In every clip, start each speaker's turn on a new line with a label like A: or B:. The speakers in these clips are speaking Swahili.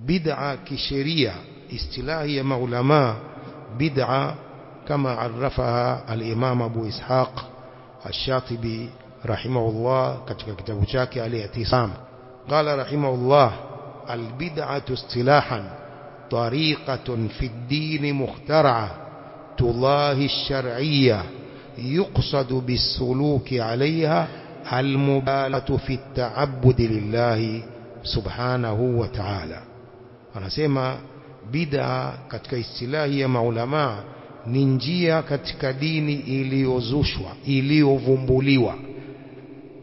A: بدعة كشريعة استلاهية مع علماء بدعة كما عرفها الإمام أبو إسحاق الشاطبي رحمه الله katika kitabu chake al-i'tisam قال رحمه الله البدعة اصطلاحا طريقة في الدين مخترعة تضاهي الشرعية يقصد بالسلوك عليها المبالغة في التعبد لله سبحانه وتعالى. anasema bid'a katika istilahi ya maulama ni njia katika dini iliyozushwa, iliyovumbuliwa.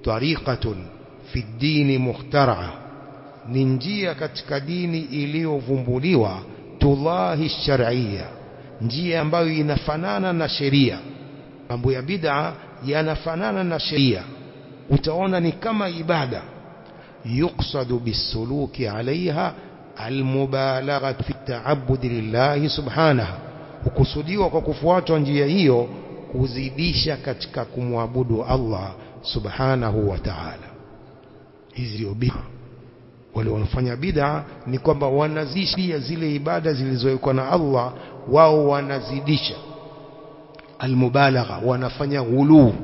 A: Tariqatun fi dini mukhtar'a, ni njia katika dini iliyovumbuliwa. Tullahi shar'iyya, njia ambayo inafanana na sheria. Mambo ya bid'a yanafanana na sheria, utaona ni kama ibada. Yuqsadu bisuluki alaiha almubalagha fi ta'abbud lillahi subhanahu, hukusudiwa kwa kufuata njia hiyo kuzidisha katika kumwabudu Allah subhanahu wa ta'ala. Hizi ndio bid'a. Wale wanafanya bid'a ni kwamba wanazidisha zile ibada zilizowekwa na Allah, wao wanazidisha. Almubalagha, wanafanya ghulu.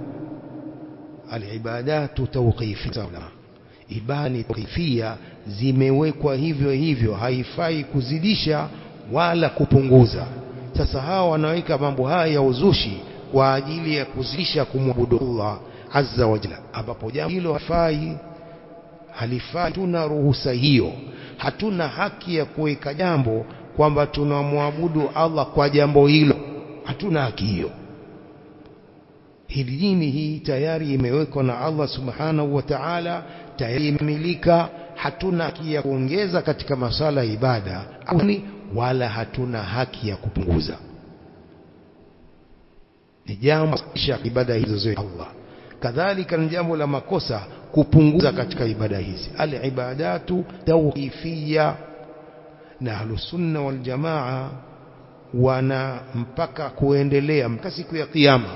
A: Alibadatu tawqifiyya, ibada ni tawqifiyya, zimewekwa hivyo hivyo, haifai kuzidisha wala kupunguza. Sasa hawa wanaweka mambo haya ya uzushi kwa ajili ya kuzidisha kumwabudu Allah azza wa jalla, ambapo jambo hilo halifai. Tuna ruhusa hiyo, hatuna haki ya kuweka jambo kwamba tunamwabudu Allah kwa jambo hilo, hatuna haki hiyo. Hili dini hii tayari imewekwa na Allah subhanahu wa ta'ala, tayari imemilika. Hatuna haki ya kuongeza katika masala ya ibada wala hatuna haki ya kupunguza. Ni jambo la ibada hizo zote Allah. Kadhalika ni jambo la makosa kupunguza katika ibada hizi. Al-ibadatu tawqifiyya, na Ahlusunna wal Jamaa wana mpaka kuendelea mpaka siku ya Kiyama,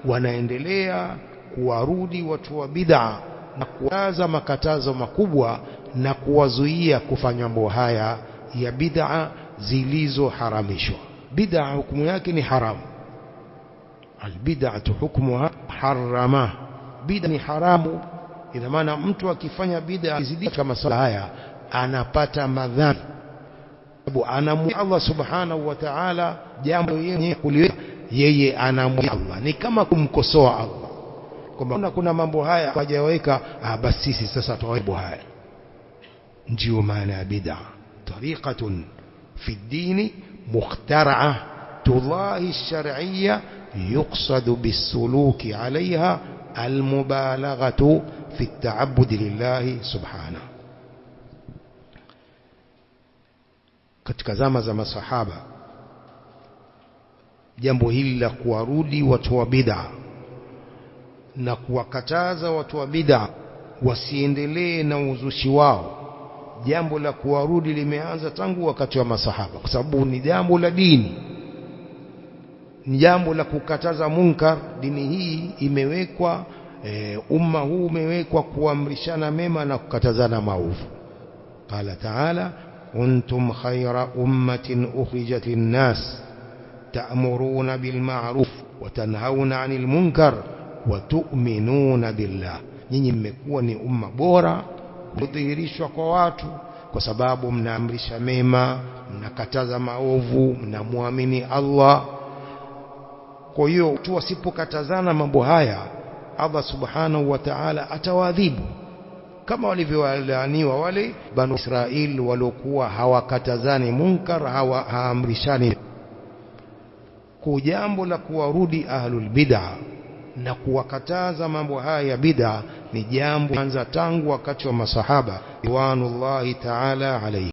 A: wanaendelea kuwarudi watu wa bid'a na kuwaza makatazo makubwa na kuwazuia kufanya mambo haya ya bid'a zilizoharamishwa. Bid'a hukumu yake ni haramu. Albid'atu hukmuha harama, bid'a ni haramu. Ina maana mtu akifanya bid'a zidi kama sala haya anapata madhambi, sababu anamwasi Allah subhanahu wa ta'ala. Jambo yeye anamwasi Allah, ni kama kumkosoa Allah kwamba kuna mambo haya hajaweka, basi sisi sasa tuwaibu haya. Ndio maana ya bid'a. Tariqatun fi dini mukhtar'a tudahi ash-shar'iyya yuqsadu bis-suluki 'alayha al-mubalaghatu fi at-ta'abbud lillahi subhanahu. Katika zama za masahaba, jambo hili la kuwarudi watu wa bid'a na kuwakataza watu wa bid'a wasiendelee na uzushi wao, jambo la kuwarudi limeanza tangu wakati wa masahaba, kwa sababu ni jambo la dini, ni jambo la kukataza munkar. Dini hii imewekwa, umma huu umewekwa kuamrishana mema na kukatazana maovu. Qala ta'ala kuntum khayra ummatin ukhrijat lin-nas ta'muruna bil ma'ruf wa tanhauna 'anil munkar wa tu'minuna billah. Nyinyi mmekuwa ni umma bora kudhihirishwa kwa watu kwa sababu mnaamrisha mema, mnakataza maovu, mnamwamini Allah. Kwa hiyo tu wasipokatazana mambo haya, Allah subhanahu wa ta'ala atawaadhibu kama walivyolaaniwa wale Banu Israil waliokuwa hawakatazani munkar, haamrishani. Kwa jambo la kuwarudi ahlul bid'ah na kuwakataza mambo haya ya bid'a ni jambo anza tangu wakati wa masahaba ridwanullahi ta'ala alayhi.